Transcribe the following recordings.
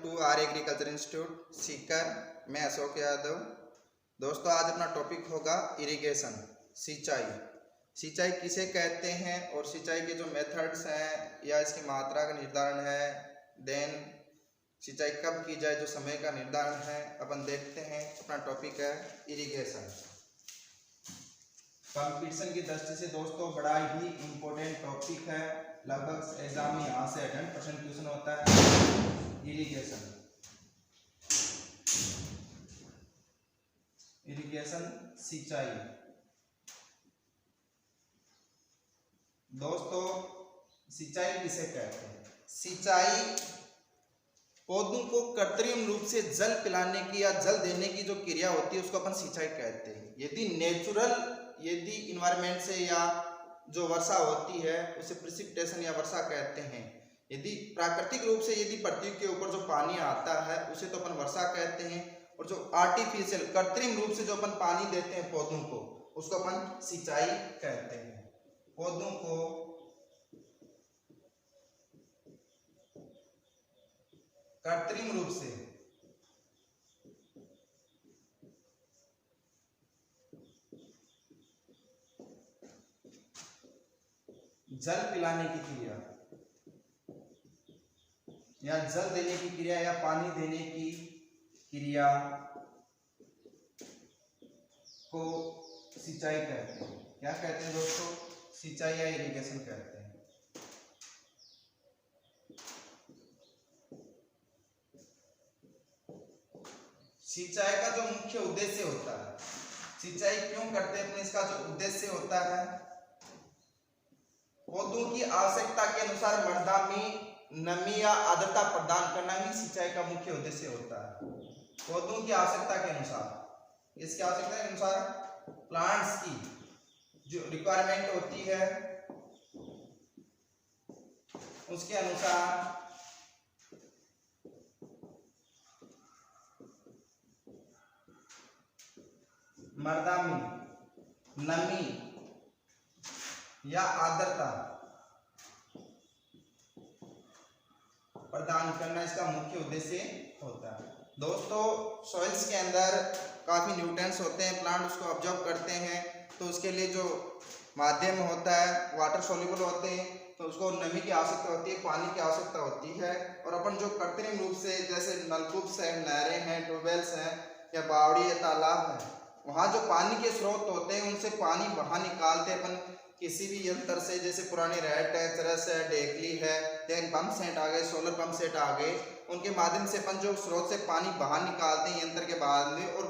To R agriculture institute Sikar. मैं अशोक यादव। दोस्तों, आज अपना टॉपिक होगा इरिगेशन, सिंचाई। सिंचाई किसे कहते हैं और सिंचाई के जो मेथड्स हैं या इसकी मात्रा का निर्धारण है, देन सिंचाई कब की जाए, जो समय का निर्धारण है, अपन देखते हैं। अपना टॉपिक है इरिगेशन। कंपटीशन की दृष्टि से दोस्तों बड़ा ही इम्पोर्टेंट टॉपिक है। लगभग एग्जाम में यहाँ से 100% क्वेश्चन होता है। इरिगेशन, सिंचाई। दोस्तों, सिंचाई किसे कहते हैं? सिंचाई पौधों को कृत्रिम रूप से जल पिलाने की या जल देने की जो क्रिया होती है उसको अपन सिंचाई कहते हैं। यदि इन्वायरमेंट से या जो वर्षा होती है उसे प्रिसिपिटेशन या वर्षा कहते हैं। यदि प्राकृतिक रूप से यदि पृथ्वी के ऊपर जो पानी आता है उसे तो अपन वर्षा कहते हैं, और जो आर्टिफिशियल कृत्रिम रूप से जो अपन पानी देते हैं पौधों को उसको अपन सिंचाई कहते हैं। पौधों को कृत्रिम रूप से जल पिलाने की क्रिया या जल देने की क्रिया या पानी देने की क्रिया को सिंचाई कहते हैं। क्या कहते हैं दोस्तों? सिंचाई या इरिगेशन कहते हैं। सिंचाई का जो मुख्य उद्देश्य होता है, सिंचाई क्यों करते हैं अपने, इसका जो उद्देश्य होता है, पौधों की आवश्यकता के अनुसार मृदा में नमी या आर्द्रता प्रदान करना ही सिंचाई का मुख्य उद्देश्य होता है। पौधों की आवश्यकता के अनुसार, इसकी आवश्यकता के अनुसार प्लांट्स की जो रिक्वायरमेंट होती है उसके अनुसार मृदा में नमी या आर्द्रता प्रदान करना इसका मुख्य उद्देश्य होता है। दोस्तों, सॉइल्स के अंदर काफ़ी न्यूट्रिएंट्स होते हैं, प्लांट उसको ऑब्जर्व करते हैं, तो उसके लिए जो माध्यम होता है वाटर सोल्यूबल होते हैं, तो उसको नमी की आवश्यकता होती है, पानी की आवश्यकता होती है। और अपन जो कृत्रिम रूप से जैसे नलकूप हैं, नहरें हैं, ट्यूबवेल्स हैं या बावड़ी या तालाब है, वहाँ जो पानी के स्रोत होते हैं उनसे पानी बाहर निकालते अपन किसी भी यंत्र से, जैसे पुरानी रेट है, चरस है, डेकली है, देन पंप सेट आ गए, सोलर पंप सेट आ गए, उनके माध्यम से अपन जो स्रोत से पानी बाहर निकालते हैं यंत्र के बाद में, और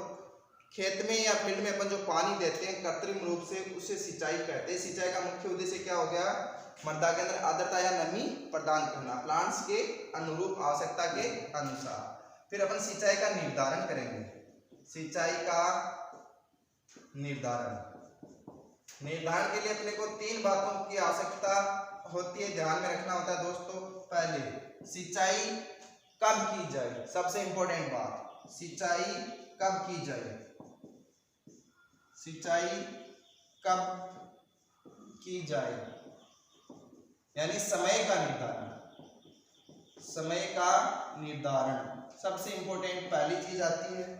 खेत में या फील्ड में अपन जो पानी देते हैं कृत्रिम रूप से, उसे सिंचाई कहते हैं। सिंचाई का मुख्य उद्देश्य क्या हो गया? मृदा के अंदर आर्द्रता या नमी प्रदान करना प्लांट्स के अनुरूप आवश्यकता के अनुसार। फिर अपन सिंचाई का निर्धारण करेंगे। सिंचाई का निर्धारण के लिए अपने को 3 बातों की आवश्यकता होती है, ध्यान में रखना होता है दोस्तों। पहले, सिंचाई कब की जाए, सबसे इंपॉर्टेंट बात, सिंचाई कब की जाए। सिंचाई कब की जाए यानी समय का निर्धारण सबसे इंपॉर्टेंट पहली चीज आती है।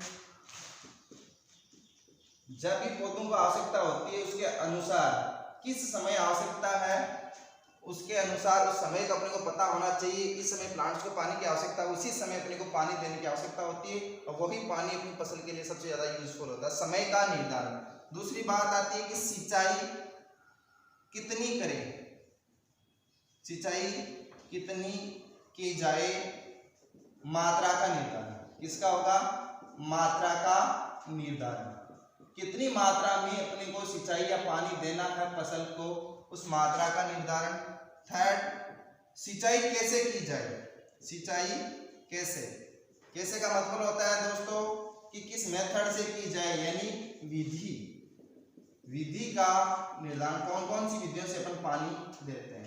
जब भी पौधों को आवश्यकता होती है उसके अनुसार किस समय आवश्यकता है, उसके अनुसार उस समय का अपने को पता होना चाहिए। इस समय प्लांट्स को पानी की आवश्यकता है, उसी समय अपने को पानी देने की आवश्यकता होती है, और वही पानी अपनी फसल के लिए सबसे ज़्यादा यूजफुल होता है। समय का निर्धारण। दूसरी बात आती है कि सिंचाई कितनी करें, सिंचाई कितनी की जाए, मात्रा का निर्धारण। किसका होगा? मात्रा का निर्धारण। कितनी मात्रा में अपने को सिंचाई या पानी देना है फसल को, उस मात्रा का निर्धारण। थर्ड, सिंचाई कैसे की जाए। सिंचाई कैसे का मतलब होता है दोस्तों कि किस मेथड से की जाए, यानी विधि का निर्धारण। कौन कौन सी विधियों से अपन पानी देते हैं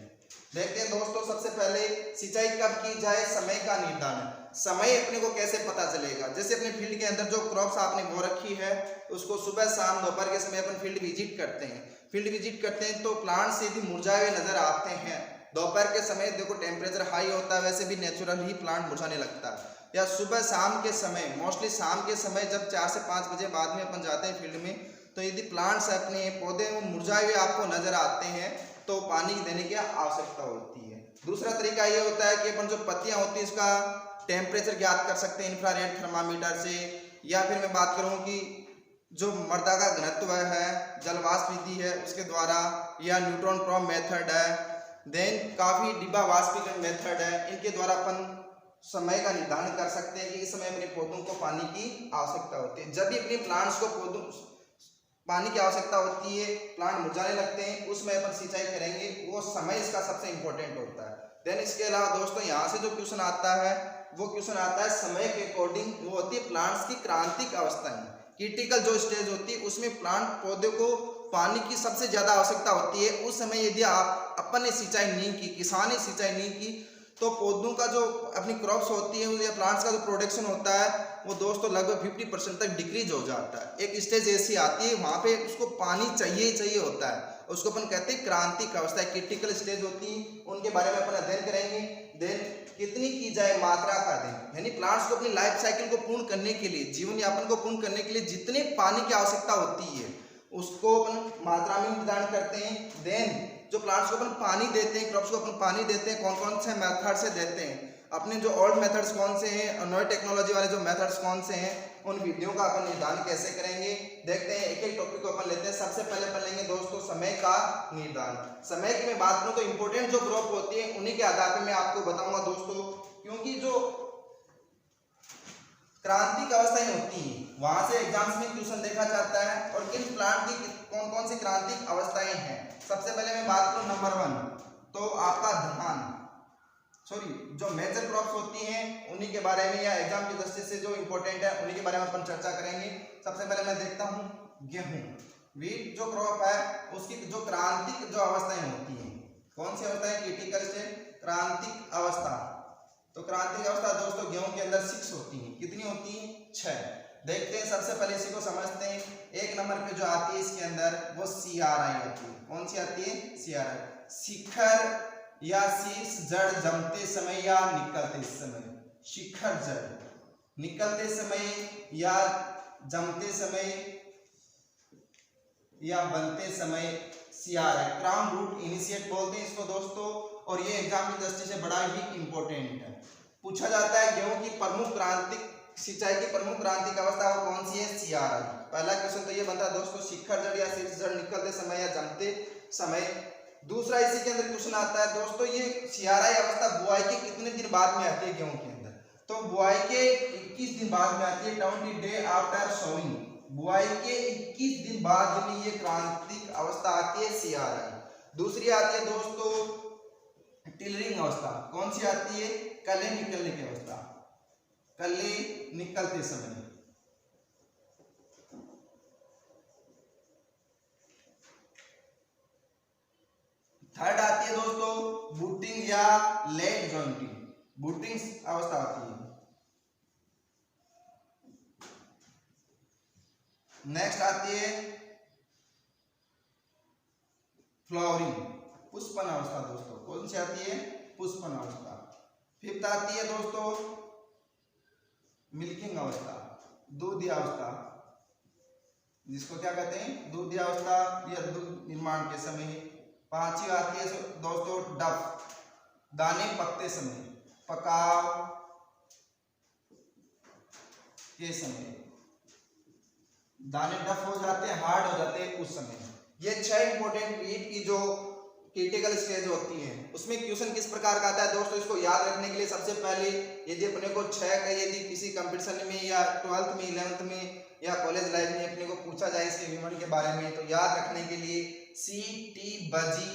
देखते हैं दोस्तों। सबसे पहले सिंचाई कब की जाए, समय का निर्धारण। समय अपने को कैसे पता चलेगा? जैसे अपने फील्ड के अंदर जो क्रॉप्स आपने बो रखी है उसको सुबह शाम दोपहर के समय अपन फील्ड विजिट करते हैं तो प्लांट्स यदि मुरझाए हुए नजर आते हैं दोपहर के समय देखो टेम्परेचर हाई होता है, वैसे भी नेचुरल ही प्लांट मुरझाने लगता है। या सुबह शाम के समय, मोस्टली शाम के समय जब 4 से 5 बजे बाद में अपन जाते हैं फील्ड में, तो यदि प्लांट्स अपने पौधे मुरझाए हुए आपको नजर आते हैं तो पानी देने की आवश्यकता होती है। दूसरा तरीका ये होता है कि अपन जो पत्तियां होती है उसका टेम्परेचर ज्ञात कर सकते हैं इंफ्रारेड थर्मामीटर से, या फिर मैं बात करूं कि जो मृदा का घनत्व है, जलवाष्प विधि है उसके द्वारा, या न्यूट्रॉन प्रोब मेथड है, देन काफी डिब्बा वाष्पीकरण मेथड है, इनके द्वारा अपन समय का निर्धारण कर सकते हैं कि इस समय अपने पौधों को पानी की आवश्यकता होती है। जब भी अपने प्लांट्स को पौधों पानी की आवश्यकता होती है, प्लांट मुरझाने लगते हैं, उसमें अपन सिंचाई करेंगे, वो समय इसका सबसे इंपॉर्टेंट होता है। देन इसके अलावा दोस्तों यहाँ से जो क्वेश्चन आता है वो क्वेश्चन आता है समय के अकॉर्डिंग, वो होती है प्लांट्स की क्रांतिक अवस्थाएं, क्रिटिकल जो स्टेज होती है उसमें प्लांट पौधे को पानी की सबसे ज्यादा आवश्यकता होती है। उस समय यदि आप अपन ने सिंचाई नहीं की, किसान ने सिंचाई नहीं की, तो पौधों का जो अपनी क्रॉप्स होती है या प्लांट्स का जो प्रोडक्शन होता है वो दोस्तों लगभग 50% तक डिक्रीज हो जाता है। एक स्टेज ऐसी आती है वहां पे उसको पानी चाहिए ही चाहिए होता है, उसको अपन कहते हैं क्रांतिक अवस्था, क्रिटिकल स्टेज होती है, उनके बारे में अपन अध्ययन करेंगे। देन कितनी की जाए, मात्रा का दें, यानी प्लांट्स को अपनी लाइफ साइकिल को पूर्ण करने के लिए, जीवन यापन को पूर्ण करने के लिए जितने पानी की आवश्यकता होती है उसको अपन मात्रा में निर्धारण करते हैं। देन जो प्लांट्स को अपन पानी देते हैं, क्रॉप्स को अपन पानी देते हैं, कौन कौन से मेथड से देते हैं, अपने जो ओल्ड मेथड्स कौन से हैं और नई टेक्नोलॉजी वाले जो मेथड्स कौन से हैं, उन विधियों का अपन निर्धारण कैसे करेंगे देखते हैं। एक एक टॉपिक को अपन लेते हैं। सबसे पहले अपन लेंगे दोस्तों समय का निर्धारण। समय की मैं बात करूं तो इंपॉर्टेंट जो क्रॉप होती है उन्हीं के आधार पर मैं आपको बताऊंगा दोस्तों, क्योंकि जो क्रांतिक अवस्थाएं होती है वहां से एग्जाम्स में क्वेश्चन देखा जाता है और किन प्लांट की कौन कौन सी क्रांतिक अवस्थाएं हैं। सबसे पहले मैं बात करूं नंबर 1 तो आपका धान, जो मेजर क्रॉप्स होती हैं उन्हीं के बारे में, या एग्जाम की दृष्टि से जो इंपॉर्टेंट है उन्हीं के बारे में अपन चर्चा करेंगे। सबसे पहले मैं देखता हूं गेहूं, वीट जो क्रॉप है उसकी जो क्रांतिक जो अवस्थाएं होती हैं, कौन सी अवस्था है, क्रिटिकल स्टेज, क्रांतिक अवस्था। तो क्रांतिक अवस्था दोस्तों गेहूं के अंदर 6 होती है, कितनी होती है, 6। देखते हैं, सबसे पहले इसी को समझते हैं। एक नंबर पे जो आती है इसके अंदर वो CRI होती है। कौन सी आती है, CRI, शिखर या शीर्ष जड़ जमते समय या निकलते समय, शिखर जड़ निकलते समय या जमते समय या बनते समय, CRI क्राउन रूट इनिशिएट बोलते हैं इसको दोस्तों। और ये एग्जाम की दृष्टि से बड़ा ही इंपॉर्टेंट है, पूछा जाता है गेहूं की प्रमुख क्रांतिक सिंचाई की प्रमुख क्रांतिक अवस्था वो कौन सी है, CRI। पहला क्वेश्चन तो ये बनता है दोस्तों, शिखर जड़ या शीर्ष जड़ निकलते समय या जमते समय। दूसरा इसी के अंदर क्वेश्चन आता है दोस्तों, ये CRI अवस्था बुआई के कितने दिन बाद में आती है गेहूं के अंदर, तो बुआई के 21 दिन बाद में आती है, 20 डे आफ्टर सोइंग, बुआई के 21 दिन बाद में ये क्रांतिक अवस्था आती है, CRI। दूसरी आती है दोस्तों टिलरिंग अवस्था, कौन सी आती है, कली निकलने की अवस्था, कली निकलते समय। थर्ड आती है दोस्तों बूटिंग या लेट जॉइंटिंग, बूटिंग अवस्था आती है। नेक्स्ट आती है फ्लावरिंग, पुष्पन अवस्था दोस्तों, कौन सी आती है, पुष्पन अवस्था। फिफ्थ आती है दोस्तों मिल्किंग अवस्था, दूध अवस्था, जिसको क्या कहते हैं, दूध अवस्था या दूध निर्माण के समय। पांचवी आती है दोस्तों डफ, दाने पकते समय, पकाव के समय, दाने डफ हो जाते हैं, हार्ड हो जाते हैं उस समय। ये 6 इंपॉर्टेंट वीट की जो क्रिटिकल स्टेज होती है उसमें क्वेश्चन किस प्रकार का आता है दोस्तों, इसको याद रखने के लिए सबसे पहले यदि अपने को 6 का यदि किसी कंपटीशन में या 12th में 11th में या कॉलेज लाइफ में अपने को पूछा जाए इसके विवरण के बारे में, तो याद रखने के लिए CT बजी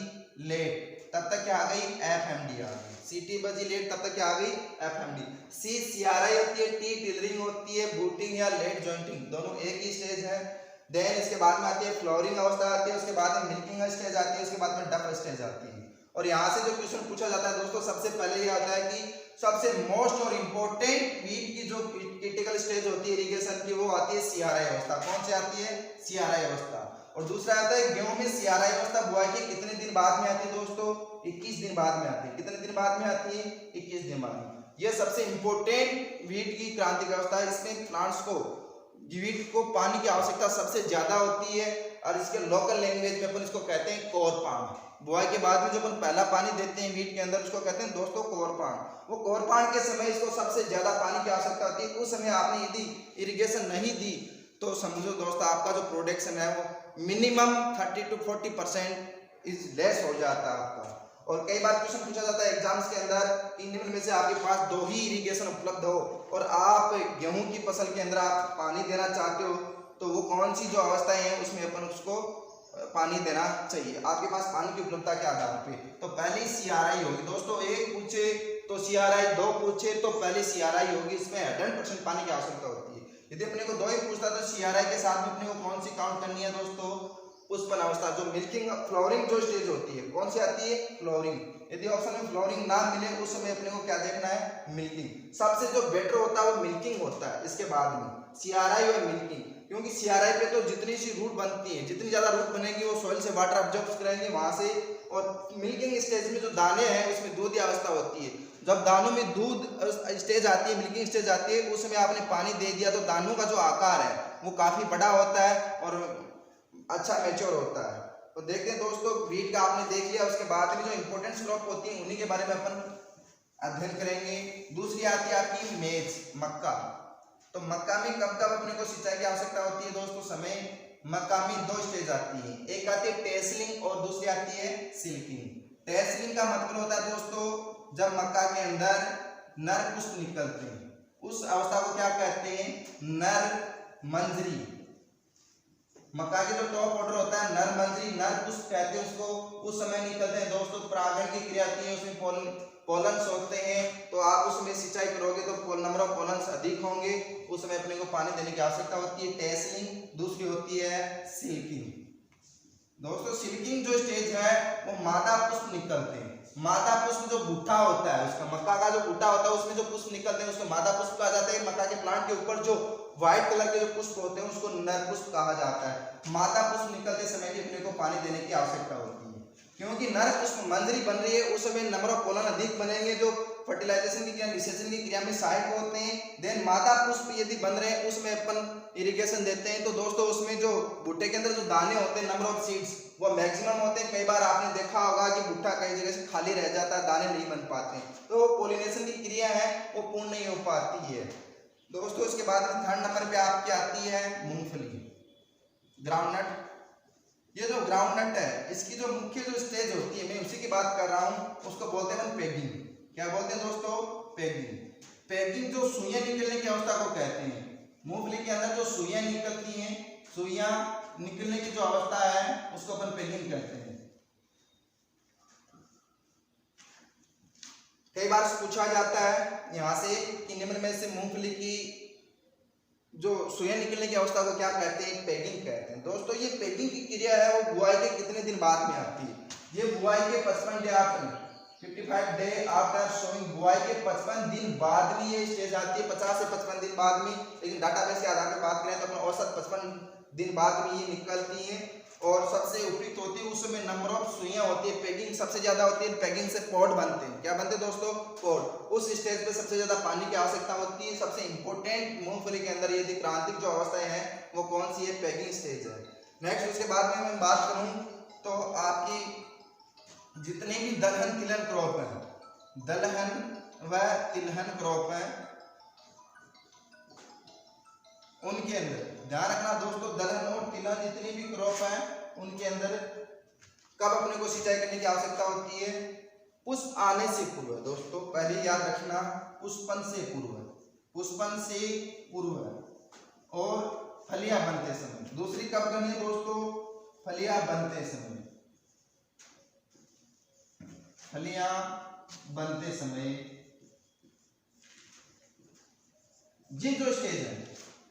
लेट, तब तक क्या आ गई, FMD आ गई, CT बजी लेट तब तक क्या आ गई, FMD। C CRI होती है, T टिलरिंग होती है, बूटिंग या लेट जॉइंटिंग, दोनों एक ही स्टेज है। देन इसके बाद में आती है फ्लोरिंग अवस्था आती है, उसके बाद में मिल्किंग स्टेज आती है, उसके बाद में डफ स्टेज आती है। और यहाँ से जो क्वेश्चन पूछा जाता है दोस्तों सबसे पहले ये आता है कि सबसे मोस्ट और इम्पोर्टेंट वीट की जो क्रिटिकल स्टेज होती है इरिगेशन की वो आती है CRI अवस्था। कौन सी आती है, CRI अवस्था। और दूसरा आता है गेहूं में CRI अवस्था बुआई के कितने दिन बाद में आती है दोस्तों? 21 दिन बाद में आती है। कितने दिन बाद में आती है? 21 दिन बाद में। यह सबसे इंपॉर्टेंट वीट की क्रांतिक अवस्था है। इसमें प्लांट्स को वीट को पानी की आवश्यकता सबसे ज्यादा होती है और इसके लोकल लैंग्वेज में अपन इसको कहते हैं कोरपान। बुआई के बाद में जो अपन पहला पानी देते हैं वीट के अंदर उसको कहते हैं दोस्तों कोरपान। वो कोरपान के समय इसको सबसे ज्यादा पानी की आवश्यकता होती है। उस समय आपने यदि इरिगेशन नहीं दी तो समझो दोस्तों आपका जो प्रोडक्शन है वो मिनिमम 30 to 40% इज लेस हो जाता है आपका। और कई बार क्वेश्चन पूछा जाता है एग्जाम्स के अंदर कि निम्न में से आपके पास 2 ही इरिगेशन उपलब्ध हो और आप गेहूं की फसल के अंदर आप पानी देना चाहते हो तो वो कौन सी जो अवस्थाएं हैं उसमें अपन उसको पानी देना चाहिए आपके पास पानी की उपलब्धता के आधार पे। तो पहली CRI होगी दोस्तों। 1 पूछे तो CRI, 2 पूछे तो पहली CRI होगी। इसमें 100% पानी की आवश्यकता होती है। यदि अपने को 2 ही पूछता तो CRI के साथ में अपने को कौन सी काउंट करनी है दोस्तों? पुष्पन अवस्था, जो मिल्किंग फ्लावरिंग जो स्टेज होती है कौन सी आती है? फ्लावरिंग। यदि ऑप्शन में फ्लावरिंग ना मिले उस समय अपने को क्या देखना है? मिल्किंग। सबसे जो बेटर होता है वो मिल्किंग होता है। इसके बाद में CRI और मिल्किंग, क्योंकि CRI पे तो जितनी सी रूट बनती है, जितनी ज्यादा रूट बनेगी वो सॉइल से वाटर ऑब्जॉर्ब करेंगे वहां से। और मिल्किंग स्टेज में जो दाने हैं उसमें दूध की अवस्था होती है। जब दानों में दूध स्टेज आती है, मिल्किंग स्टेज आती है, उस समय आपने पानी दे दिया तो दानों का जो आकार है वो काफी बड़ा होता है और अच्छा मैच्योर होता है। तो देखते हैं दोस्तों वीट का आपने देख लिया। उसके बाद में जो इंपॉर्टेंट क्रॉप होती है उन्हीं के बारे में अपन अध्ययन करेंगे। दूसरी आती है आपकी मेज, मक्का। तो मक्का में कब कब अपने को सिंचाई की आवश्यकता होती है दोस्तों? समय मक्का में 2 स्टेज आती है। एक आती है टेसलिंग और दूसरी आती है सिल्किंग। टेसलिंग का मतलब होता है दोस्तों जब मक्का के अंदर नर पुष्प निकलते हैं उस अवस्था को क्या कहते हैं? नर मंजरी। मक्का के जो टॉप ऑर्डर होता है नर मंजरी, नर पुष्प कहते हैं उसको। उस समय निकलते हैं दोस्तों, परागण की क्रिया होती है, उसमें पोलन्स होते हैं। तो आप उसमें सिंचाई करोगे तो नंबर ऑफ पोलन्स अधिक होंगे, उस समय अपने को पानी देने की आवश्यकता होती है। टेसलिंग। दूसरी होती है सिल्किंग। दोस्तों सिल्किंग जो स्टेज है वो मादा पुष्प निकलते हैं। मादा पुष्प जो बूटा होता है उसका, मक्का का जो बूटा होता है उसमें जो पुष्प निकलते हैं उसको मादा पुष्प कहा जाता है। मक्का के प्लांट के ऊपर जो व्हाइट कलर के जो पुष्प होते हैं उसको नर पुष्प कहा जाता है। मादा पुष्प निकलते समय भी अपने को पानी देने की आवश्यकता होती है, क्योंकि नर पुष्प मंजरी बन रही है उस समय नंबर ऑफ पोलन अधिक बनेंगे जो फर्टिलाइजेशन की क्रिया, निषेचन की क्रिया में सहायक होते हैं। देन मादा पुष्प यदि बन रहे हैं उसमें अपन इरिगेशन देते हैं तो दोस्तों उसमें जो भुट्टे के अंदर जो दाने होते हैं, नंबर ऑफ सीड्स वो मैक्सिमम होते हैं। कई बार आपने देखा होगा कि भुट्टा कई जगह से खाली रह जाता है, दाने नहीं बन पाते हैं, तो पोलिनेशन की क्रिया है वो पूर्ण नहीं हो पाती है दोस्तों। इसके बाद में 3rd नंबर पे आपकी आती है मूंगफली, ग्राउंडनट। ये जो ग्राउंडनट है इसकी जो मुख्य जो स्टेज होती है मैं उसी की बात कर रहा हूँ, उसको बोलते हैं पेगिंग। क्या बोलते हैं दोस्तों? पेगिंग। पेगिंग जो सुइयां निकलने की अवस्था को कहते हैं। मूंगफली के अंदर जो सुइयां निकलती हैं, सुइयां निकलने की जो अवस्था है उसको अपन पेगिंग कहते हैं। कई बार पूछा जाता है यहाँ से कि निम्न में से मूंगफली की जो सुइयां निकलने की अवस्था को क्या कहते हैं? पेगिंग कहते हैं। दोस्तों ये पेगिंग की क्रिया है वो बुआई के कितने दिन बाद में आती है? ये बुआई के 55 day after, 55 day after sowing, बुआई के 55 दिन बाद में ये स्टेज आती है, 50 से 55 दिन बाद में। लेकिन डाटाबेस के आधार पर बात करें तो अपना औसत 55 दिन बाद में ये निकलती है और सबसे उपयुक्त होती है। उस समय नंबर ऑफ सुइयां होती है, पेगिंग सबसे ज्यादा होती है। पेगिंग से पॉड बनते हैं। क्या बनते हैं दोस्तों? पॉड। उस स्टेज पे सबसे ज्यादा पानी की आवश्यकता होती है। सबसे इंपॉर्टेंट मूंगफली के अंदर यदि क्रांतिक जो अवस्थाएं हैं वो कौन सी है? पेगिंग स्टेज है। नेक्स्ट उसके बाद में मैं बात करूं तो आपकी जितने भी दलहन तिलहन क्रॉप है, दलहन व तिलहन क्रॉप है उनके अंदर ध्यान रखना दोस्तों, दलहन और तिलहन जितनी भी क्रॉप है उनके अंदर कब अपने को सिंचाई करने की आवश्यकता होती है? पुष्प आने से पूर्व दोस्तों, पहले याद रखना, पुष्पन से पूर्व, पुष्पन से पूर्व और फलियां बनते समय। दूसरी कब करनी है दोस्तों? फलियां बनते समय, फलियां बनते समय। ये जो स्टेज है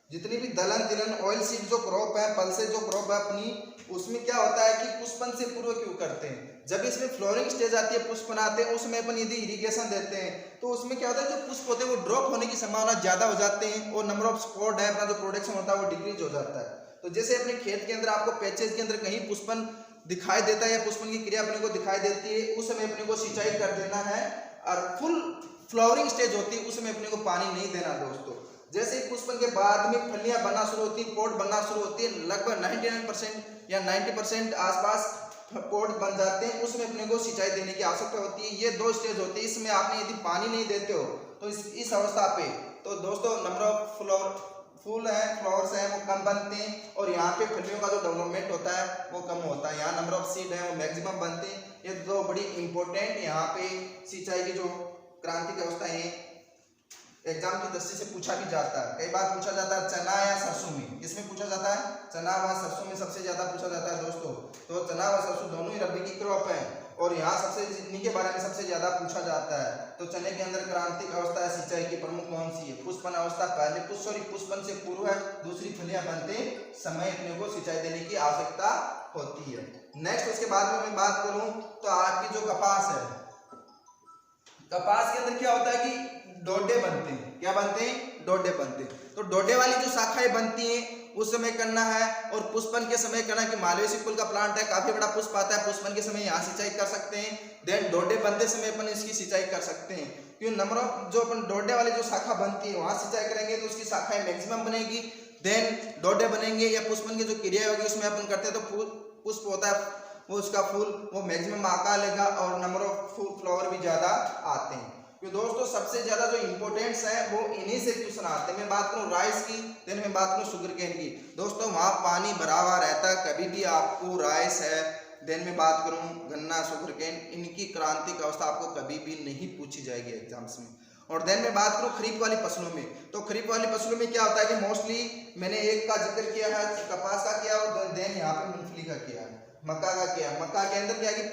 जितनी भी दलहन तिलहन ऑयल सीड जो क्रॉप है, पल्सेस जो क्रॉप है अपनी, उसमें क्या होता है कि पुष्पन से पूर्व क्यों करते हैं? जब इसमें फ्लोरिंग स्टेज आती है, पुष्प बनाते हैं, उसमें अपन यदि इरिगेशन देते हैं तो उसमें क्या होता है जो पुष्प होते हैं वो ड्रॉप होने की संभावना ज्यादा हो जाते हैं और नंबर ऑफ स्पॉट है अपना जो प्रोडक्शन होता है वो डिक्रीज हो जाता है। तो जैसे अपने खेत के अंदर आपको पैचेज के अंदर कहीं पुष्पन दिखाई देता है या पुष्पन की क्रिया अपने को दिखाई देती है, उस समय अपने को सिंचाई कर देना है। और फुल फ्लावरिंग स्टेज होती है, उस समय अपने को पानी नहीं देना दोस्तों। जैसे ही पुष्पन के बाद में फलियां बनना शुरू होती है, पोट बनना शुरू होती है, लगभग 99% या 90% आसपास पोट बन जाते हैं, उसमें अपने को सिंचाई देने की आवश्यकता होती है। ये 2 स्टेज होती है। इसमें आपने यदि पानी नहीं देते हो तो इस अवस्था पे तो दोस्तों नंबर ऑफ फ्लावर्स हैं वो कम बनते हैं, और यहाँ पे फलियों का जो डेवलपमेंट होता है वो कम होता है। यहाँ नंबर ऑफ सीड है वो मैक्सिमम बनते हैं। ये 2 बड़ी इंपॉर्टेंट यहाँ पे सिंचाई की जो क्रांतिक अवस्था है, एग्जाम की दृष्टि से पूछा भी जाता है। कई बार पूछा जाता है चना या सरसों में, किसमें पूछा जाता है? चना व सरसों में सबसे ज्यादा पूछा जाता है दोस्तों। तो चना व सरसों दोनों ही रबी की क्रॉप है, और यहाँ सबसे इन्हीं के बारे में सबसे ज्यादा पूछा जाता है। तो चने के अंदर क्रांतिक अवस्था सिंचाई की प्रमुख कौन सी है? पुष्पन अवस्था। पहले पुष्पन से पूर्व है, दूसरी फलियां बनते समय अपने को सिंचाई देने की आवश्यकता होती है। नेक्स्ट उसके बाद में मैं बात करूं तो आपकी जो कपास है, कपास के अंदर क्या होता है कि डोडे बनते हैं। क्या बनते हैं? डोडे बनते हैं। तो डोडे वाली जो शाखाएं बनती हैं उस समय करना है, और पुष्पन के समय करना है कि मालवेसी फूल का प्लांट है, काफी बड़ा पुष्प आता है, पुष्पन के समय यहाँ सिंचाई कर सकते हैं। देन डोडे बनते समय अपन इसकी सिंचाई कर सकते हैं, क्योंकि नंबर ऑफ जो अपन डोडे वाली जो शाखा बनती है वहां सिंचाई करेंगे तो उसकी शाखाएं मैक्सिमम बनेगी। देन डोडे बनेंगे या पुष्पन की जो क्रिया होगी उसमें अपन करते हैं तो पुष्प होता है वो उसका फूल वो मैक्सिमम आकार लेगा, और नंबर ऑफ फ्लावर भी ज्यादा आते हैं। तो दोस्तों सबसे ज्यादा जो इंपॉर्टेंट्स है वो इन्हीं से क्वेश्चन आते हैं। मैं बात करूं राइस की, देन मैं बात करूं शुगर केन की। दोस्तों वहां पानी भरा हुआ रहता है, कभी भी आपको राइस है, देन मैं बात करूं गन्ना, शुगर केन, इनकी क्रांतिक अवस्था आपको कभी भी नहीं पूछी जाएगी एग्जाम्स में। और देन मैं बात करूं खरीफ वाली फसलों में, तो खरीफ वाली फसलों में क्या होता है कि मोस्टली मैंने एक का जिक्र किया है, कपास का किया, और देन यहाँ पे मूंगफली का किया है, मक्का का किया। मक्का के अंदर क्या है कि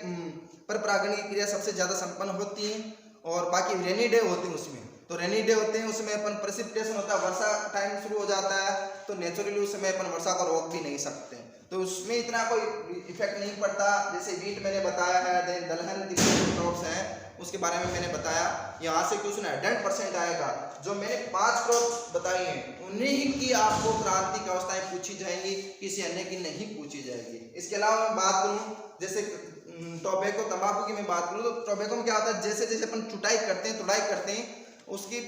पर परागण की क्रिया सबसे ज्यादा संपन्न होती है, और बाकी रेनी डे होते हैं उसमें। तो रेनी डे होते हैं उसमें अपन प्रेसिपिटेशन होता है, वर्षा टाइम शुरू हो जाता है, तो नेचुरली उस समय अपन वर्षा को रोक भी नहीं सकते, तो उसमें इतना कोई इफेक्ट नहीं पड़ता। जैसे वीट मैंने बताया है, देन दलहन क्रॉप्स हैं उसके बारे में मैंने बताया। यहाँ से क्वेश्चन 100% आएगा। जो मैंने 5 क्रॉप्स बताई हैं उन्हीं की आपको क्रांतिक अवस्थाएं पूछी जाएंगी, किसी अन्य की नहीं पूछी जाएगी। इसके अलावा मैं बात करूँ जैसे टोबैको तंबाकू की मैं बात करूँ, तो टोबैको में क्या होता है जैसे जैसे अपन चुटाई करते हैं, तुड़ाई करते हैं, उसकी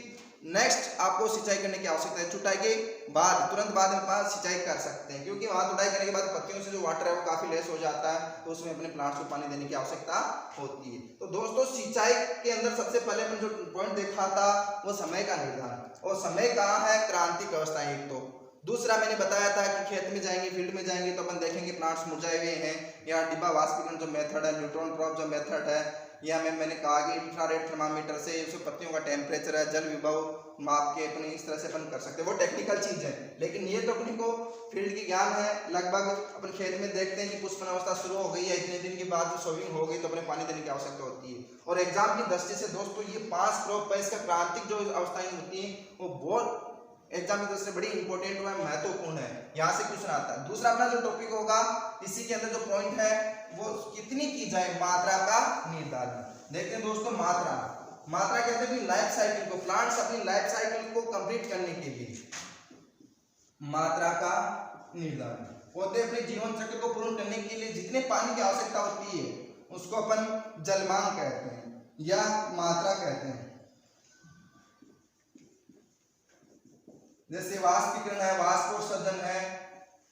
नेक्स्ट आपको सिंचाई करने की आवश्यकता है। चुटाई के बाद तुरंत बाद में पास सिंचाई कर सकते हैं, क्योंकि वहां तुड़ाई करने के बाद पत्तियों से जो वाटर है वो काफी लेस हो जाता है, तो उसमें अपने प्लांट्स को पानी देने की आवश्यकता होती है। तो दोस्तों सिंचाई के अंदर सबसे पहले अपन जो पॉइंट देखा था वो समय का निर्धारण, और समय कहाँ है? क्रांतिक अवस्था। एक तो दूसरा मैंने बताया था कि खेत में जाएंगे, फील्ड में जाएंगे तो अपन देखेंगे प्लांट्स मुरझाए हुए हैं, या डिब्बा वाष्पीकरण जो मेथड है, न्यूट्रॉन ड्रॉप जो मेथड है, या मैंने कहा कि इंफ्रारेड थर्मामीटर से उसके पत्तियों का टेम्परेचर है, जल विभव माप के अपने इस तरह से अपन कर सकते हैं। वो टेक्निकल चीज है, लेकिन ये तो अपने को फील्ड की ज्ञान है। लगभग अपन खेत में देखते हैं कि पुष्पन अवस्था शुरू हो गई है, इतने दिन के बाद जो सोविंग हो गई तो अपने पानी देने की आवश्यकता होती है। और एग्जाम की दृष्टि से दोस्तों ये 5 क्रॉप है, इसका क्रांतिक जो अवस्थाएं होती है वो बहुत एग्जाम की दृष्टि से बड़ी इंपॉर्टेंट है, महत्वपूर्ण है, यहाँ से क्वेश्चन आता है। दूसरा अपना जो टॉपिक होगा इसी के अंदर जो पॉइंट है वो कितनी की जाए, मात्रा का निर्धारण। देखते हैं दोस्तों मात्रा कहते हैं कि लाइफ साइकिल को, प्लांट्स अपनी लाइफ साइकिल को कंप्लीट करने के लिए मात्रा का निर्धारण होते अपने जीवन चक्र को पूर्ण करने के लिए जितने पानी की आवश्यकता होती है उसको अपन जलमांग कहते हैं या मात्रा कहते हैं। जैसे वाष्पीकरण है, वाष्पोत्सर्जन है,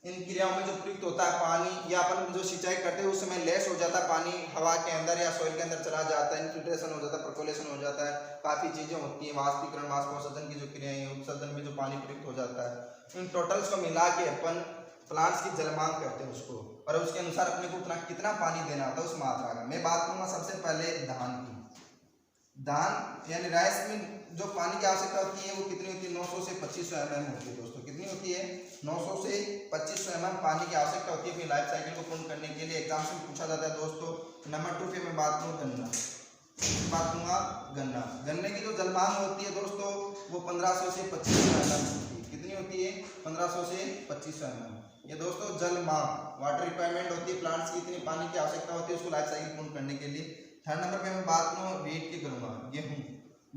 इन क्रियाओं में जो प्रयुक्त होता है पानी, या अपन जो सिंचाई करते हैं उस समय लेस हो जाता है पानी, हवा के अंदर या सॉइल के अंदर चला जाता है, इन्फिल्ट्रेशन हो जाता है, परकोलेशन हो जाता है, काफी चीजें होती हैं। वाष्पीकरण, वाष्पोत्सर्जन की जो क्रियाएं हैं, उत्सर्जन में जो पानी प्रयुक्त हो जाता है, इन टोटल्स को मिला के अपन प्लांट्स की जलमांग करते हैं उसको, और उसके अनुसार अपने को उतना कितना पानी देना होता है उस मात्रा का। मैं बात करूंगा सबसे पहले धान की। धान यानी राइस में जो पानी की आवश्यकता होती है वो कितनी होती है? 900 से 2500 mm होती है दोस्तों। कितनी होती है? 900 से 2500 mm पानी की आवश्यकता होती है अपनी लाइफ साइकिल को पूर्ण करने के लिए। एग्जाम में पूछा जाता है दोस्तों। नंबर 2 पे मैं बात करूँ गन्ना, बात करूँगा गन्ने की जो जलमांग होती है दोस्तों वो 1500 से 2500 mm होती है। कितनी होती है? 1500 से 2500 mm। ये दोस्तों जलमांग वाटर रिक्वायरमेंट होती है, प्लांट्स की इतनी पानी की आवश्यकता होती है उसको लाइफ साइकिल पूर्ण करने के लिए। थर्ड नंबर पे मैं बात करूँ वेट की करूँगा, गेहूँ।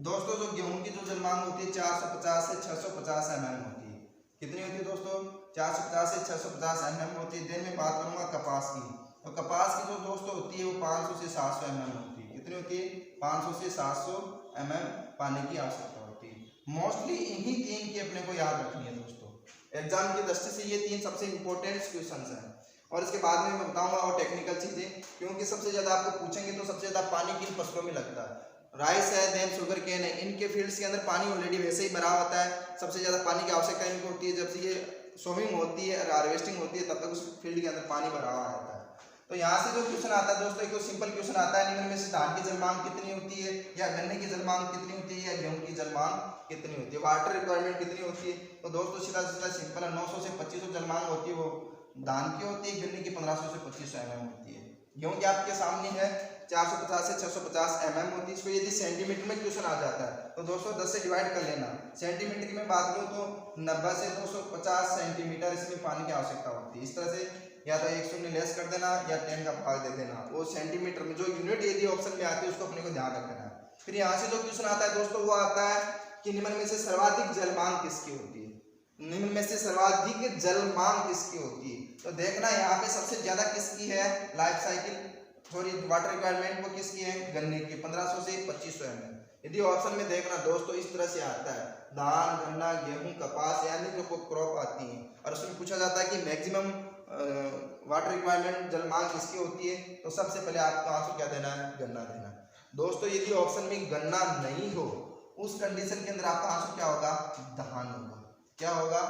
दोस्तों जो गेहूं की जो जलमांग होती है 450 से 650 mm होती है। कितनी होती है दोस्तों? 450 से 650 mm होती है। देन मैं बात करूंगा कपास की। तो कपास की जो दोस्तों होती है वो 500 से 700 mm होती है। कितनी होती है? 500 से 700 mm पानी की आवश्यकता होती है। मोस्टली इन्हीं 3 की अपने को याद रखनी है दोस्तों, एग्जाम की दृष्टि से ये 3 सबसे इंपॉर्टेंट क्वेश्चन हैं। और इसके बाद में मैं बताऊंगा और टेक्निकल चीजें, क्योंकि सबसे ज्यादा आपको पूछेंगे तो सबसे ज्यादा पानी किन फसलों में लगता है। राइस है, देन शुगर केन है, इनके फील्ड्स के अंदर पानी ऑलरेडी वैसे ही भरा होता है। सबसे ज्यादा पानी की आवश्यकता इनको होती है जब से ये सोविंग होती है और हार्वेस्टिंग होती है, तब तक उस फील्ड के अंदर पानी भरा हुआ रहता है। तो यहाँ से जो क्वेश्चन आता है दोस्तों, एक तो सिंपल क्वेश्चन आता है, निम्न में से धान की जलमांग कितनी होती है, या गन्ने की जलमांग कितनी होती है, या गेहूं की जलमांग कितनी होती है, वाटर रिक्वायरमेंट कितनी होती है। तो दोस्तों सीधा सीधा सिंपल है, 900 से 2500 जलमांग होती है, वो धान की होती है, गन्ने की 1500 से 2500 mm होती है। गेहूं की आपके सामने है 450 से 650 mm होती है। इसको यदि सेंटीमीटर में क्वेश्चन आ जाता है तो दोस्तों 10 से डिवाइड कर लेना। सेंटीमीटर की मैं बात करूं तो 90 से 250 सेंटीमीटर इसमें पानी की आवश्यकता होती है। इस तरह से या तो 1 शून्य लेस कर देना या 10 का भाग दे देना, वो सेंटीमीटर में जो यूनिट यदि ऑप्शन में आती है उसको अपने को ध्यान रखना है। फिर यहाँ से जो क्वेश्चन आता है दोस्तों वो आता है कि निम्न में से सर्वाधिक जलमांग किसकी होती है, निम्न में से सर्वाधिक जलमांग किसकी होती है। तो देखना यहाँ पे सबसे ज्यादा किसकी है, life cycle sorry water requirement वो किसकी है, गन्ने की 1500 से 2500 mm। यदि ऑप्शन में देखना दोस्तों इस तरह से आता है, धान, गन्ना, गेहूं, कपास यानी जो क्रॉप आती है, और उसमें पूछा जाता है कि मैक्सिमम वाटर रिक्वायरमेंट जलमांग किसकी होती है, तो सबसे पहले आपको आंसर क्या देना है, गन्ना देना। दोस्तों यदि ऑप्शन में गन्ना नहीं हो उस कंडीशन के अंदर आपका आंसर क्या होगा, धान होगा। क्या होगा,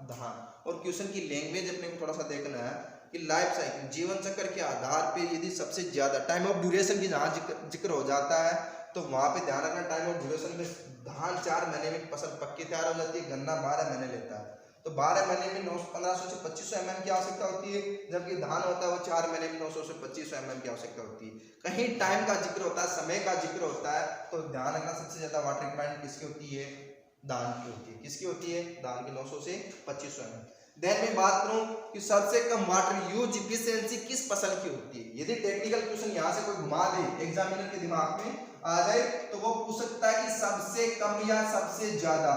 धान। और क्वेश्चन की लैंग्वेज अपने को थोड़ा सा देखना है कि लाइफ साइकिल जीवन चक्र के आधार पे यदि सबसे ज्यादा टाइम ऑफ ड्यूरेशन की जहाँ जिक्र हो जाता है तो वहां पे ध्यान रखना, टाइम ऑफ ड्यूरेशन में धान 4 महीने में फसल पक्की तैयार हो जाती है, गन्ना 12 महीने लेता है। तो 12 महीने में 1500 से 2500 mm की आवश्यकता होती है, जबकि धान होता है वो 4 महीने में 900 से 2500 mm की आवश्यकता होती है। कहीं टाइम का जिक्र होता है, समय का जिक्र होता है, तो ध्यान रखना सबसे ज्यादा वाटर रिक्वायरमेंट किसकी होती है, धान की होती है। किसकी होती है, धान की 900 से 2500 mm। देन मैं बात करूं कि सबसे कम वाटर यूज इफिशिएंसी किस फसल की होती है। यदि टेक्निकल क्वेश्चन यहां से कोई घुमा दे, एग्जामिनर के दिमाग में आ जाए, तो वो पूछ सकता है कि सबसे कम या सबसे ज्यादा,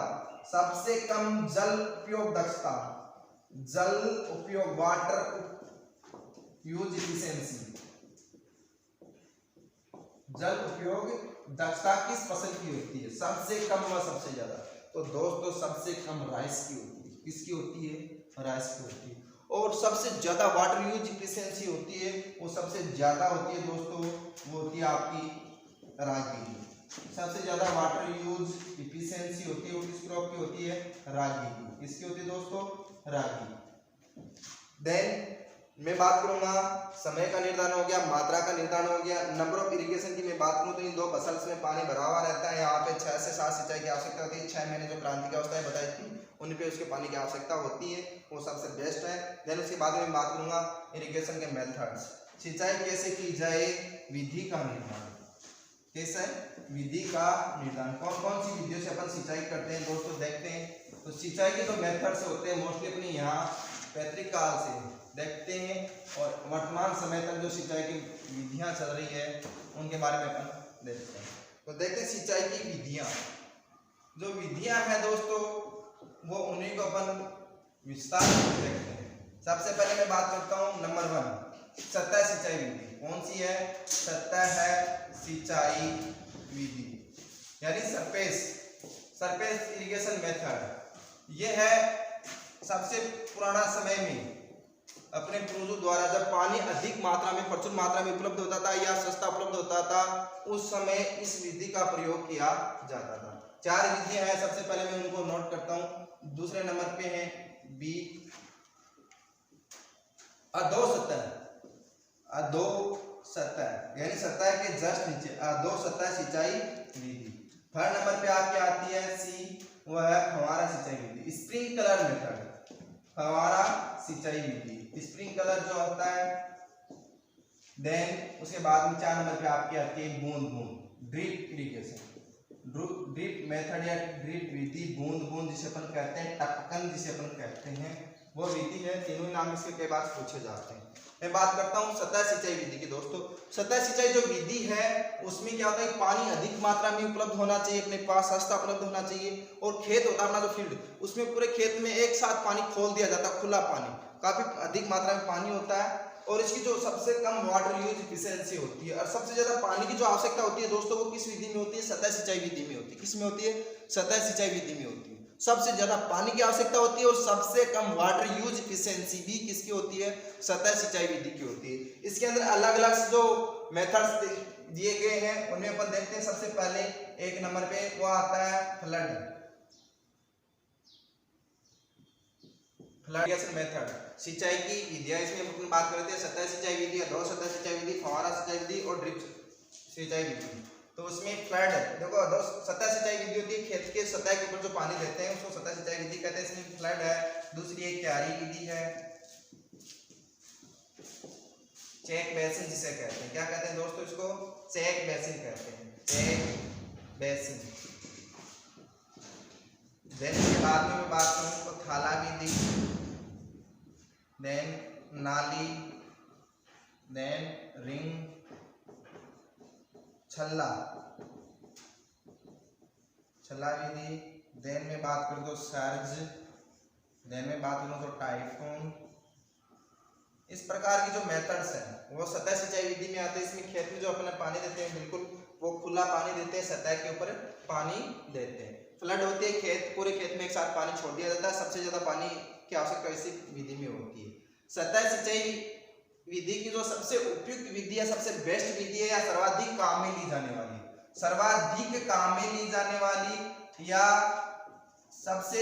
सबसे कम जल उपयोग दक्षता, जल उपयोग वाटर यूज इफिशिएंसी, जल उपयोग दक्षता किस फसल की होती है, सबसे कम व सबसे ज्यादा। तो दोस्तों सबसे कम राइस की होती है। किसकी होती है, राइस की होती है। और सबसे ज्यादा वाटर यूज इफिशिएंसी होती है, वो सबसे ज्यादा होती है दोस्तों, वो होती है आपकी रागी की। सबसे ज्यादा वाटर यूज इफिशिएंसी होती है वो किस क्रॉप की होती है, रागी की। किसकी होती है दोस्तों, रागी। देन मैं बात करूंगा समय का निर्धारण हो गया, मात्रा का निर्धारण हो गया, नंबर ऑफ इरिगेशन की मैं बात करूं तो इन दो फसल में पानी भरा हुआ रहता है। यहाँ पे 6 से 7 सिंचाई की आवश्यकता होती है। 6 महीने जो क्रांति की अवस्था है बताई थी उन पे उसके पानी की आवश्यकता होती है, वो सबसे बेस्ट है। देन उसके बाद में बात करूंगा इरिगेशन के मेथड्स, सिंचाई कैसे की जाए, विधि का निर्धारण। कैसे विधि का निर्धारण, कौन कौन सी विधियों से अपन सिंचाई करते हैं दोस्तों देखते हैं। तो सिंचाई के जो मेथड्स होते हैं मोस्टली अपने यहाँ पैतृक काल से देखते हैं, और वर्तमान समय तक जो सिंचाई की विधियां चल रही है उनके बारे में अपन देखते हैं। तो देखते हैं सिंचाई की विधियां, जो विधियां हैं दोस्तों वो उन्हीं को अपन विस्तार से देखते हैं। सबसे पहले मैं बात करता हूँ नंबर 1 सतह सिंचाई विधि। कौन सी है, सतह सिंचाई विधि यानी सरफेस इरिगेशन मेथड। ये है सबसे पुराना समय में अपने पूर्वजों द्वारा जब पानी अधिक मात्रा में, प्रचुर मात्रा में उपलब्ध होता था या सस्ता उपलब्ध होता था, उस समय इस विधि का प्रयोग किया जाता था। 4 विधियां हैं, सबसे पहले मैं उनको नोट करता हूं। दूसरे नंबर पे है बी अधो सतह यानी सतह के जस्ट नीचे अधो सतह सिंचाई विधि। थर्ड नंबर पे आपके आती है सी, वह है फव्वारा सिंचाई विधि, स्प्रिंकलर मेथड, फव्वारा सिंचाई विधि, स्प्रिंकलर जो होता है। देन उसके बाद में 4 नंबर पे आपकी आती है बूंद ड्रिप इरिगेशन, ड्रिप मेथड या ड्रिप विधि, बूंद जिसे अपन कहते हैं, टपकन जिसे अपन कहते हैं, वो विधि है। तीनों नाम इसके कई बार पूछे जाते हैं। मैं बात करता हूँ सतह सिंचाई विधि की दोस्तों। सतह सिंचाई जो विधि है उसमें क्या होता है, पानी अधिक मात्रा में उपलब्ध होना चाहिए, अपने पास सस्ता उपलब्ध होना चाहिए, और खेत होता है अपना जो फील्ड, उसमें पूरे खेत में एक साथ पानी खोल दिया जाता है, खुला पानी, काफी अधिक मात्रा में पानी होता है, और इसकी जो सबसे कम वाटर यूज इफिशिएंसी होती है। और सबसे ज्यादा पानी की जो आवश्यकता होती है दोस्तों वो किस विधि में होती है? सतह सिंचाई विधि में होती है। किस में होती है? सतह सिंचाई विधि में होती है। सबसे ज्यादा पानी की आवश्यकता होती है और सबसे कम वाटर यूज इफिशिएंसी भी किसकी होती है? सतह सिंचाई विधि की होती है। इसके अंदर अलग अलग जो मेथड्स दिए गए हैं उनमें अपन देखते हैं। सबसे पहले एक नंबर पे वो आता है फ्लड मेथड, सिंचाई की विधियां। इसमें अपन बात करते हैं सतह सिंचाई विधि, अधोसतह सतह सिंचाई विधि, फव्वारा सिंचाई विधि और ड्रिप सिंचाई विधि। तो उसमें फ्लड देखो, सतह सिंचाई विधि होती है खेत के सतह के ऊपर जो पानी देते हैं उसको सतह सिंचाई विधि कहते हैं। इसमें फ्लड है। दूसरी एक क्यारी विधि है, चेक बेसिन जिसे कहते हैं। क्या कहते हैं दोस्तों? इसको चेक बेसिन कहते हैं, चेक बेसिन। देन इसके बाद में मैं बात करूं तो थाला विधि, देन नाली, देन रिंग, छल्ला विधि, देन में बात करूं तो सर्ज, देन में बात करूं तो टाइफून। इस प्रकार की जो मेथड्स हैं वो सतह सिंचाई विधि में आते हैं। इसमें खेत में जो अपने पानी देते हैं बिल्कुल वो खुला पानी देते हैं, सतह के ऊपर पानी देते हैं। फ्लड होती है, खेत पूरे खेत में एक साथ पानी छोड़ दिया जाता है। सबसे ज्यादा पानी की आवश्यकता इसी विधि में होती है। सतह सिंचाई विधि की जो सबसे उपयुक्त विधि है, सबसे बेस्ट विधि है या सर्वाधिक काम में ली जाने वाली, सर्वाधिक काम में ली जाने वाली या सबसे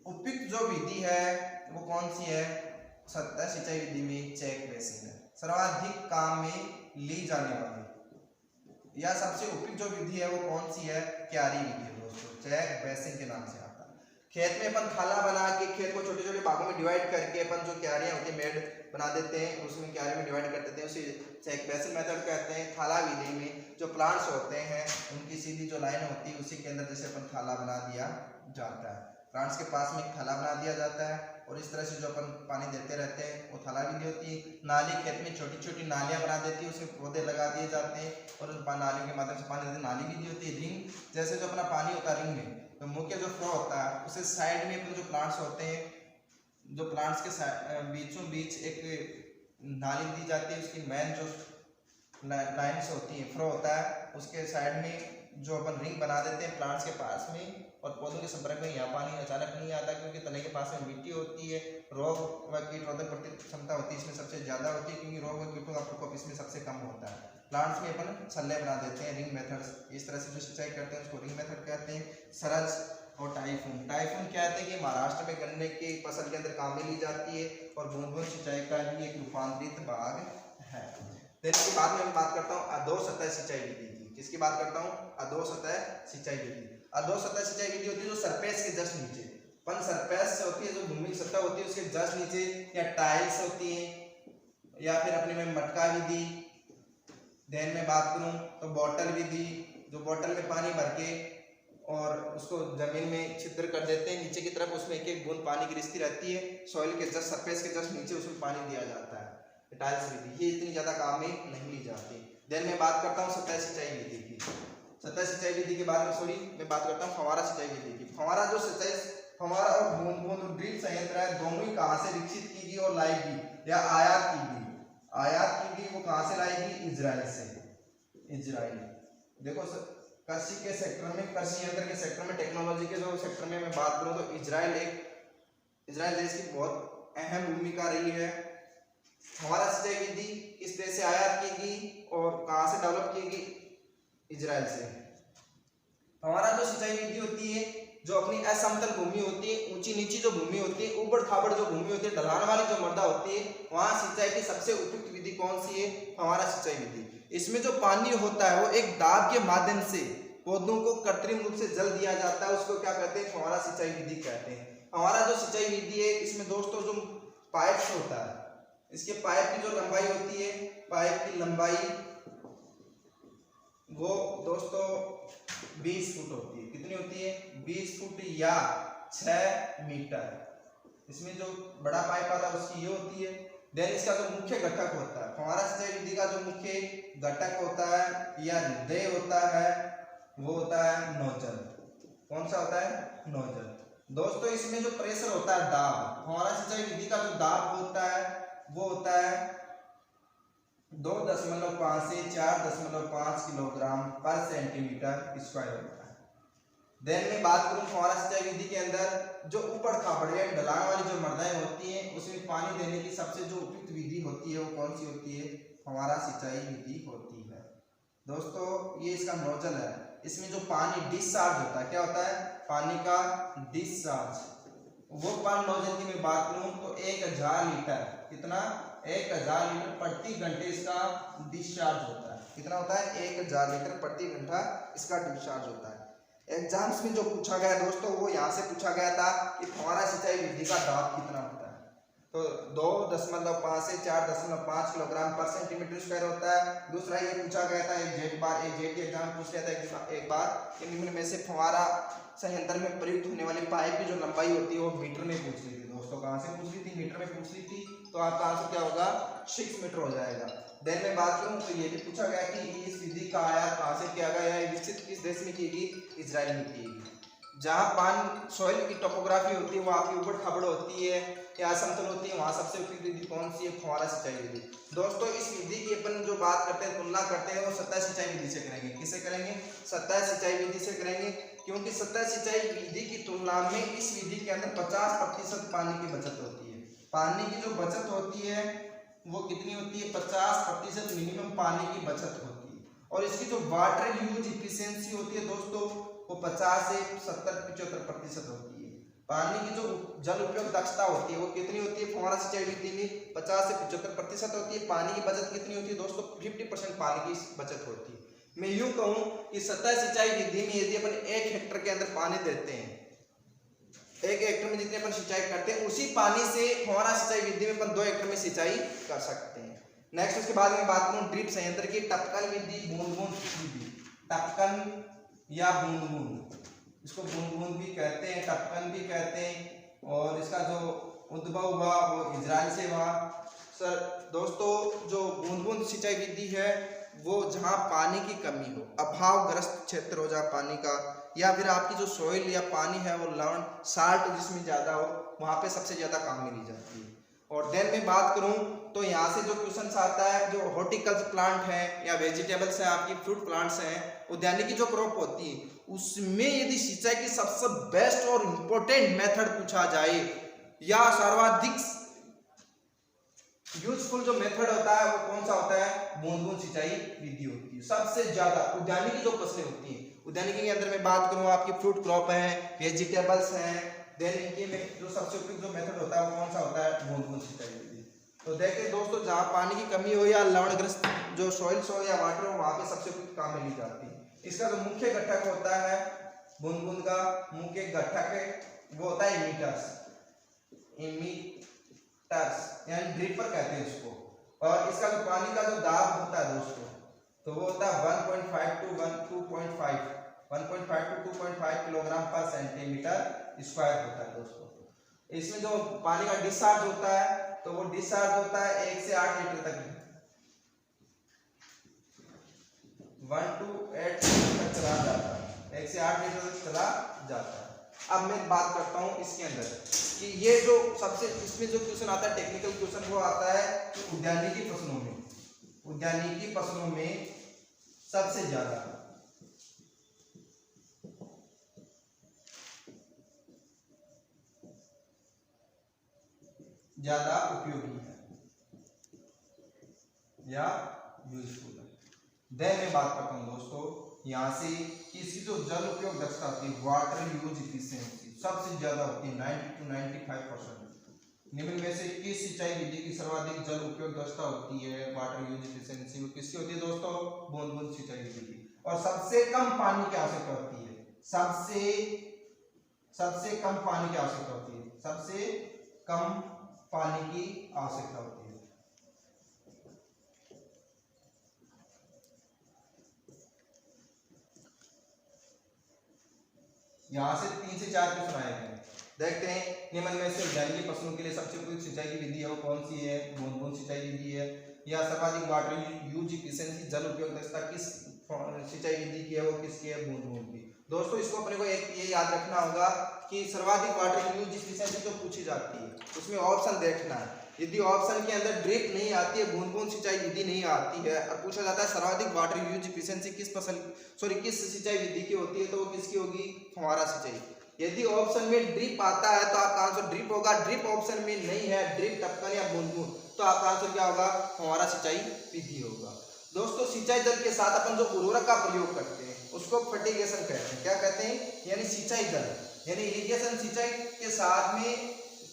उपयुक्त जो विधि है वो कौन सी है? सतह सिंचाई विधि में चेक बेसिन है। सर्वाधिक काम में ली जाने वाली या सबसे उपयुक्त जो विधि है वो कौन सी है? क्यारी विधि दोस्तों, चेक बेसिन के नाम से आता है। खेत में अपन खाला बना के खेत को छोटे छोटे भागों में डिवाइड करके अपन जो क्यारियां होती है मेड बना देते हैं, उसमें क्यारी में डिवाइड कर देते हैं, उसे चेक बेसिन मेथड कहते हैं। थाला विधि में जो प्लांट्स होते हैं उनकी सीधी जो लाइन होती है उसी के अंदर जैसे अपन थाला बना दिया जाता है, प्लांट्स के पास में एक थाला बना दिया जाता है और इस तरह से जो अपन पानी देते रहते हैं वो थाला विधि होती है। नाली, खेत में छोटी छोटी नालियां बना देती है, उसमें पौधे लगा दिए जाते हैं और उन नालियों के माध्यम से पानी देते हैं, नाली विधि होती है। रिंग, जैसे जो अपना पानी होता है रिंग में तो मुख्य जो फ्लो होता है उसे साइड में अपने जो प्लांट्स होते हैं, जो प्लांट्स के बीचों बीच एक नाली दी जाती है, उसकी मेन जो लाइन्स होती है, फ्लो होता है, उसके साइड में जो अपन रिंग बना देते हैं प्लांट्स के पास में और पौधों के संपर्क में यहाँ पानी अचानक नहीं आता क्योंकि तने के पास में मिट्टी होती है। रोग व कीट रोधक क्षमता होती है इसमें सबसे ज्यादा होती है क्योंकि रोग व कीटों का प्रकोप इसमें सबसे कम होता है। प्लांट्स में अपन छल्ले बना देते हैं, रिंग मेथड्स। इस तरह से जो सिंचाई करते हैं उसको रिंग मेथड कहते हैं। सरज और टाइफून, टाइफून कहते हैं कि महाराष्ट्र में गन्ने की फसल के अंदर काम में ली जाती है और बूंद-बूंद सिंचाई का ही एक रूपांतरित भाग है। इसके बाद में मैं बात करता हूँ अधोसतह सिंचाई विधि की। किसकी बात करता हूँ? अधोसतह सिंचाई विधि। अधोसतह सिंचाई विधि होती है जो सरफेस के जस्ट नीचे, पर सरफेस होती है जो भूमि की सतह होती है उसके जस्ट नीचे या टाइल्स होती है या फिर अपने में मटका विधि। देन में बात करूं तो बॉटल विधि, जो बॉटल में पानी भर के और उसको जमीन में छिद्र कर देते हैं नीचे की तरफ, उसमें एक एक बूंद पानी की रिश्ती रहती है, सॉइल के जस्ट सरफेस के जस्ट नीचे उसमें पानी दिया जाता है। टाइल्स विधि ये इतनी ज्यादा काम में नहीं ली जाती। देन मैं बात करता हूँ सतह सिंचाई विधि की। सतह सिंचाई विधि के बाद में मैं बात करता हूँ फव्वारा सिंचाई विधि की। फव्वारा जो सिंचाई, फव्वारा और बूंद बूंद ड्रिप संयंत्र है, दोनों ही कहाँ से विकसित की गई और लाई गई या आयात की गई? आयात की गई, वो कहाँ से लाई गई? इजराइल से। इजराइल देखो कृषि के सेक्टर में, कृषि यंत्र के सेक्टर में, टेक्नोलॉजी के जो सेक्टर में मैं बात करूँ तो इजराइल देश की बहुत अहम भूमिका रही है। फव्वारा सिंचाई विधि किस देश से आयात की गई और कहाँ से डेवलप की गई? इजराइल से। फव्वारा जो सिंचाई विधि होती है जो अपनी असमतल भूमि होती है, ऊंची नीची जो भूमि होती है, ऊबड़ खाबड़ जो भूमि होती है, ढलान वाली जो मृदा होती है, वहां सिंचाई की सबसे उपयुक्त विधि कौन सी है? फव्वारा सिंचाई विधि। इसमें जो पानी होता है वो एक दाब के माध्यम से पौधों को कृत्रिम रूप से जल दिया जाता है, उसको क्या कहते हैं? फव्वारा सिंचाई विधि कहते हैं। फव्वारा जो सिंचाई विधि है इसमें दोस्तों जो पाइप होता है, इसके पाइप की जो लंबाई होती है, पाइप की लंबाई वो दोस्तों 20 फुट होती है। कितनी होती है? 20 फुट या 6 मीटर। इसमें जो बड़ा पाइप आता है उसकी ये होती है। देन इसका जो मुख्य घटक होता है, फव्वारा सिंचाई विधि का जो मुख्य घटक होता है या हृदय होता है वो होता है नोजल। कौन सा होता है? नोजल। दोस्तों इसमें जो प्रेशर होता है, दाब, फव्वारा सिंचाई विधि का जो दाब होता है वो होता है 2.5 से 4.5 किलोग्राम पर सेंटीमीटर स्क्वायर होता है। देन मैं बात करूं फव्वारा सिंचाई विधि के अंदर जो ऊपर खाबड़ या ढलान वाली जो मृदाएं होती हैं उसमें पानी देने की सबसे जो उपयुक्त विधि होती है वो कौन सी होती है? फव्वारा सिंचाई विधि होती है। दोस्तों ये इसका नोजल है, इसमें जो पानी डिस्चार्ज होता है, क्या होता है? पानी का डिस्चार्ज। वो पानी नोजल की मैं बात करूं तो 1000 लीटर, कितना? 1000 लीटर प्रति घंटे इसका डिस्चार्ज होता है। कितना होता है? 1000 लीटर प्रति घंटा इसका डिस्चार्ज होता है। एग्जाम्स में जो पूछा गया दोस्तों वो यहाँ से पूछा गया था कि फव्वारा सिंचाई विधि का दाब कितना होता है, तो 2.5 से 4.5 किलोग्राम पर सेंटीमीटर स्क्वायर होता है। दूसरा ये पूछा गया था एक जेट एग्जाम पूछ लिया था एक बार कि निम्न में से फव्वारा संयंत्र में प्रयुक्त होने वाली पाइप की जो लंबाई होती है वो मीटर में पूछ ली थी। दोस्तों कहाँ से पूछ ली थी? मीटर में पूछ ली थी, तो आपका आंसर क्या होगा? 6 मीटर हो जाएगा। देन मैं बात करूं तो ये भी पूछा गया कि इस विधि का आयात कहाँ से किया गया है? विकसित किस देश में की गई? इजराइल में की गई। जहाँ पान सॉइल की टोपोग्राफी होती है वो आपकी ऊबड़ खाबड़ होती है या समतल होती है, वहाँ सबसे उपयुक्त विधि कौन सी है? फव्वारा सिंचाई विधि। दोस्तों इस विधि की अपन जो बात करते हैं, तुलना करते हैं, वो सतह सिंचाई विधि से करेंगे। किससे करेंगे? सतह सिंचाई विधि से करेंगे, क्योंकि सतह सिंचाई विधि की तुलना में इस विधि के अंदर 50% पानी की बचत होती है। पानी की जो बचत होती है वो कितनी होती है? 50% मिनिमम पानी की बचत होती है। और इसकी जो वाटर यूज इफिशियंसी होती है दोस्तों वो 50 से 70-75% होती है। पानी की जो जल उपयोग दक्षता होती है वो कितनी होती है? फव्वारा सिंचाई विधि में 50 से 75% होती है। पानी की बचत कितनी होती है दोस्तों? 50% पानी की बचत होती है। मैं यूं कहूं कि सतह सिंचाई विधि में यदि अपन 1 हेक्टेयर के अंदर पानी देते हैं, 1 हेक्टेयर में जितने अपन सिंचाई करते हैं उसी पानी से फव्वारा सिंचाई विधि में अपन 2 हेक्टेयर में सिंचाई कर सकते हैं। नेक्स्ट उसके बाद में बात करूं ड्रिप संयंत्र की, टपकन विधि, बूंद बूंद विधि। टपकन या बूंद बूंद, इसको बूंद बूंद भी कहते हैं, टपकन भी कहते हैं, और इसका जो उद्भव हुआ वो इजराइल से हुआ। सर दोस्तों जो बूंद बूंद सिंचाई विधि है वो जहाँ पानी की कमी हो, अभावग्रस्त क्षेत्र हो जहाँ पानी का, या फिर आपकी जो सॉइल या पानी है वो लवण साल्ट जिसमें ज़्यादा हो, वहाँ पे सबसे ज़्यादा काम में ली जाती है। और देन में बात करूं तो यहाँ से जो क्वेश्चन आता है, जो हॉर्टिकल्चर प्लांट है या वेजिटेबल्स हैं, आपकी फ्रूट प्लांट्स हैं, उद्यानिकी जो क्रॉप होती है उसमें यदि सिंचाई की सबसे बेस्ट और इम्पोर्टेंट मेथड पूछा जाए या सर्वाधिक यूजफुल जो मेथड होता है वो कौन सा होता है? बूंद बूंद सिंचाई विधि होती है। सबसे ज्यादा उद्यानिकी जो फसलें होती हैं, उद्यानिकी के अंदर मैं बात करूं आपकी फ्रूट क्रॉप है, वेजिटेबल्स हैं, देन इनके में जो सबसे उपयुक्त जो मेथड होता है वो कौन सा होता है? बूंद बूंद सिंचाई विधि। तो देखिए दोस्तों जहाँ पानी की कमी हो या लवणग्रस्त जो सॉइल्स हो या वाटर हो वहाँ पे सबसे उपयुक्त काम में ली जाती है। इसका जो मुख्य घटक होता है बूंद बूंद का मुख्य घटक वो होता है इमीटर्स यानी ड्रिपर कहते हैं इसको। और इसका जो पानी का जो दाब होता है दोस्तों तो वो होता है 1.5 to 2.5 किलोग्राम पर सेंटीमीटर स्क्वायर होता है दोस्तों। इसमें जो पानी का डिस्चार्ज होता है तो वो डिस्चार्ज होता है 1 से 8 लीटर तक, 1 to 8 लीटर तक चला जाता है, 1 से 8 लीटर तक चला जाता है। अब मैं बात करता हूँ इसके अंदर कि ये जो सबसे इसमें जो क्वेश्चन आता है टेक्निकल क्वेश्चन वो आता है कि उद्यानिकी फसलों में सबसे ज्यादा उपयोगी है या यूजफुल है। देन मैं बात करता हूँ दोस्तों यहाँ से कि इसकी जो जल उपयोग दक्षता होती है, वाटर यूज इफिशिएंसी सबसे ज्यादा होती है 90 to 95%। निम्न में से किस सिंचाई विधि की सर्वाधिक जल उपयोग दक्षता होती है, वाटर यूज इफिशिएंसी, वो किसकी होती है दोस्तों? बूंद बूंद सिंचाई विधि की। और सबसे कम पानी की आवश्यकता होती है, सबसे कम पानी की आवश्यकता होती है, सबसे कम पानी की आवश्यकता होती है। यहाँ से 3 से 4 क्वेश्चन आए हैं, देखते हैं। निम्न में से उद्यानिकी फसलों के लिए सबसे उपयुक्त सिंचाई की विधि है वो कौन सी है? बूंद बूंद सिंचाई विधि है। या सर्वाधिक वाटर यूज इफिशिएंसी जल उपयोग दक्षता किस सिंचाई विधि की है? वो किसकी है? बूंद बूंद की। दोस्तों इसको अपने को एक ये याद रखना होगा कि सर्वाधिक वाटर यूज इफिशिएंसी जो पूछी जाती है उसमें ऑप्शन देखना है यदि ऑप्शन के अंदर ड्रिप नहीं आती है, बूंद बूंद सिंचाई विधि नहीं आती है, और पूछा जाता है सर्वाधिक वाटर यूज इफिशिएंसी किस सिंचाई विधि की होती है, तो वो किसकी होगी? फव्वारा सिंचाई। यदि ऑप्शन में ड्रिप आता है तो आपका आंसर ड्रिप होगा। ड्रिप ऑप्शन में नहीं है, ड्रिप, टपकन या बूंद बूंद, तो आपका आंसर क्या होगा? फव्वारा सिंचाई विधि होगा। दोस्तों सिंचाई जल के साथ अपन जो उर्वरक का प्रयोग करते हैं उसको फर्टिगेशन कहते हैं। क्या कहते हैं? यानी सिंचाई जल, यानी इरिगेशन सिंचाई के साथ में,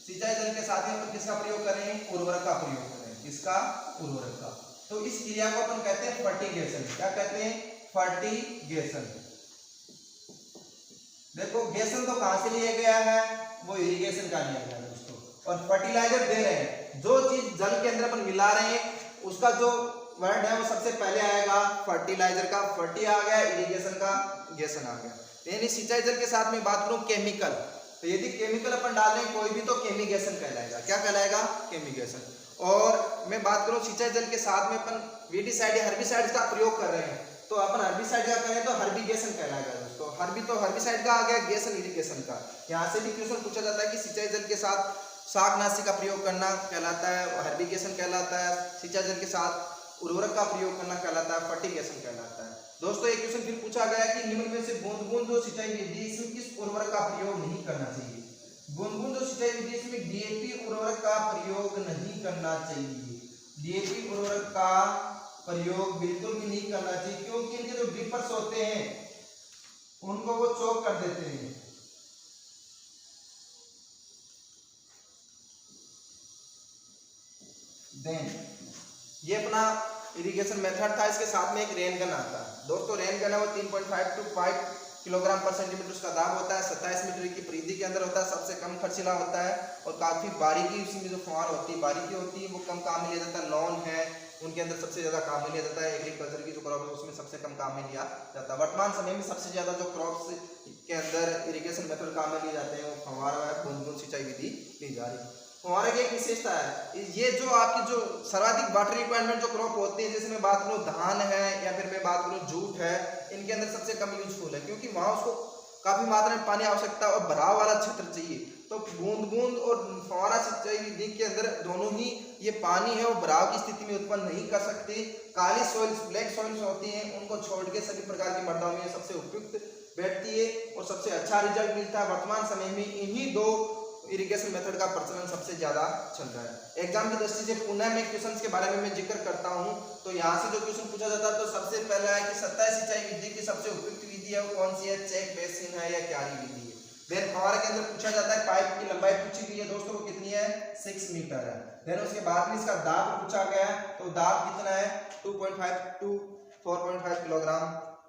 सिंचाई जल के साथ में अपन किसका प्रयोग कर रहे हैं? उर्वरक का प्रयोग कर रहे हैं। किसका? उर्वरक का। तो इस क्रिया को अपन कहते हैं फर्टिगेशन। क्या कहते हैं? फर्टिगेशन। देखो गेशन तो कहां से लिया गया है? वो इरिगेशन का लिया गया है दोस्तों। और फर्टिलाइजर दे रहे हैं, जो चीज जल के अंदर अपन मिला रहे हैं उसका जो वर्ड है वो सबसे पहले आएगा फर्टिलाइजर का, फर्टी आ गया, इरिगेशन का गेशन आ गया। यानी सिंचाई जल के साथ में बात करूं केमिकल, तो यदि केमिकल अपन डाल रहे हैं कोई भी तो केमिगेशन कहलाएगा। क्या कहलाएगा? केमिगेशन। और मैं बात करूं सिंचाई जल के साथ में अपन वीडिसाइड या हर्बिसाइड का प्रयोग कर रहे हैं, तो अपन हर्बिसाइड का करें तो हर्बिगेशन कहलाएगा दोस्तों। हर्बिसाइड का आ गया, गेशन इरिगेशन का। यहाँ से भी क्वेश्चन पूछा जाता है कि सिंचाई जल के साथ शाकनाशी का प्रयोग करना कहलाता है, हर्बिगेशन कहलाता है, सिंचाई जल के साथ उर्वरक का प्रयोग करना कहलाता है, फर्टिगेशन कहलाता है। दोस्तों एक क्वेश्चन फिर पूछा गया कि निम्न में से बूंद बूंद जो सिंचाई विधि, इसमें किस उर्वरक का प्रयोग नहीं करना चाहिए? बूंद बूंद जो सिंचाई विधि, इसमें डीएपी उर्वरक का प्रयोग नहीं करना चाहिए। डीएपी उर्वरक का प्रयोग बिल्कुल भी नहीं करना चाहिए, क्योंकि इनके जो ड्रिपर्स होते हैं उनको वो चोक कर देते हैं। देन ये अपना इरिगेशन मेथड था, इसके साथ में एक रेन गन आता है दोस्तों। रेन गन है वो 3.5 to 5 किलोग्राम पर सेंटीमीटर उसका दाब होता है, 27 मीटर की परिधि के अंदर होता है, सबसे कम खर्चीला होता है और काफी बारीकी उसमें जो फुहार होती है, बारीकी होती है, वो कम काम में लिया जाता है। लॉन है उनके अंदर सबसे ज्यादा काम में लिया जाता है, एग्रीकल्चर की जो क्रॉप है उसमें सबसे कम काम में लिया जाता है। वर्तमान समय में सबसे ज्यादा जो क्रॉप्स के अंदर इरिगेशन मेथड काम में लिए जाते हैं वो फव्वारा है, बूंद बूंद सिंचाई विधि ली जा रही है। फव्वारा की एक विशेषता है, ये जो आपकी जो सर्वाधिक वाटर रिक्वायरमेंट जो क्रॉप होती है, जैसे मैं बात करूँ धान है या फिर मैं बात करूँ जूट है, इनके अंदर सबसे कम यूजफुल है, क्योंकि वहां उसको काफी मात्रा में पानी आवश्यकता और भराव वाला क्षेत्र चाहिए। तो बूंद बूंद और फव्वारा सिंचाई विधि के अंदर दोनों ही ये पानी है वो भराव की स्थिति में उत्पन्न नहीं कर सकते। काली सॉइल्स, ब्लैक सॉइल्स होती हैं, उनको छोड़ के सभी प्रकार की मृदाओं में सबसे उपयुक्त बैठती है और सबसे अच्छा रिजल्ट मिलता है। वर्तमान समय में इन्हीं दो इरिगेशन मेथड का प्रचलन सबसे ज्यादा चल रहा है। एग्जाम की दृष्टि से पुनः मैं क्वेश्चंस के बारे में मैं जिक्र करता हूं, तो यहाँ से जो क्वेश्चन पूछा जाता है तो सबसे पहला है कि सतह सिंचाई विधि की सबसे उपयुक्त विधि है वो कौन सी है? चेक बेसिन है या क्यारी विधि है। देन फव्वारे के अंदर पूछा जाता है पाइप की लंबाई पूछी गई है दोस्तों, वो कितनी है? 6 मीटर है। देन उसके बाद में इसका दाब पूछा गया है, तो दाब कितना है? 2.5 to 4.5 किलोग्राम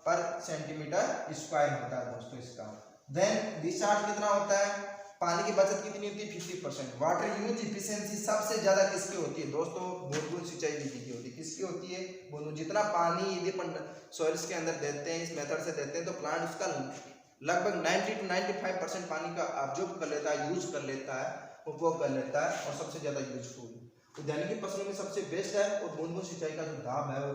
पर सेंटीमीटर स्क्वायर होता है दोस्तों इसका। देन डिस्चार्ज कितना होता है? पानी की बचत कितनी होती है? 50%। वाटर यूज इफिशिएंसी सबसे ज्यादा किसकी होती है दोस्तों? बूंद बूंद सिंचाई विधि की होती है। किसकी होती है? बूंद। जितना पानी यदि सॉइल्स के अंदर देते हैं, इस मेथड से देते हैं, तो प्लांट उसका लगभग 90 to 95% पानी का ऑब्जॉर्ब कर लेता है, यूज कर लेता है, उपभोग कर लेता है और सबसे ज्यादा यूजफुल उद्यानिकी फसलों में सबसे बेस्ट है। और बूंद बूंद सिंचाई का जो दाब है वो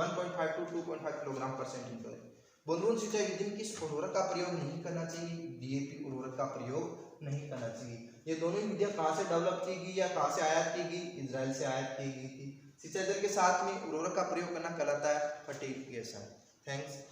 1.5 to 2.5 किलोग्राम पर सेंटीमीटर। बूंद बूंद सिंचाई विधि में किस उर्वरक का प्रयोग नहीं करना चाहिए? डीएपी उर्वरक का प्रयोग नहीं करना चाहिए। ये दोनों ही विधियां कहाँ से डेवलप की गई या कहाँ से आयात की गई? इजराइल से आयात की गई थी। सिंचाई जल के साथ में उर्वरक का प्रयोग करना कहलाता है फर्टिगेशन। थैंक्स।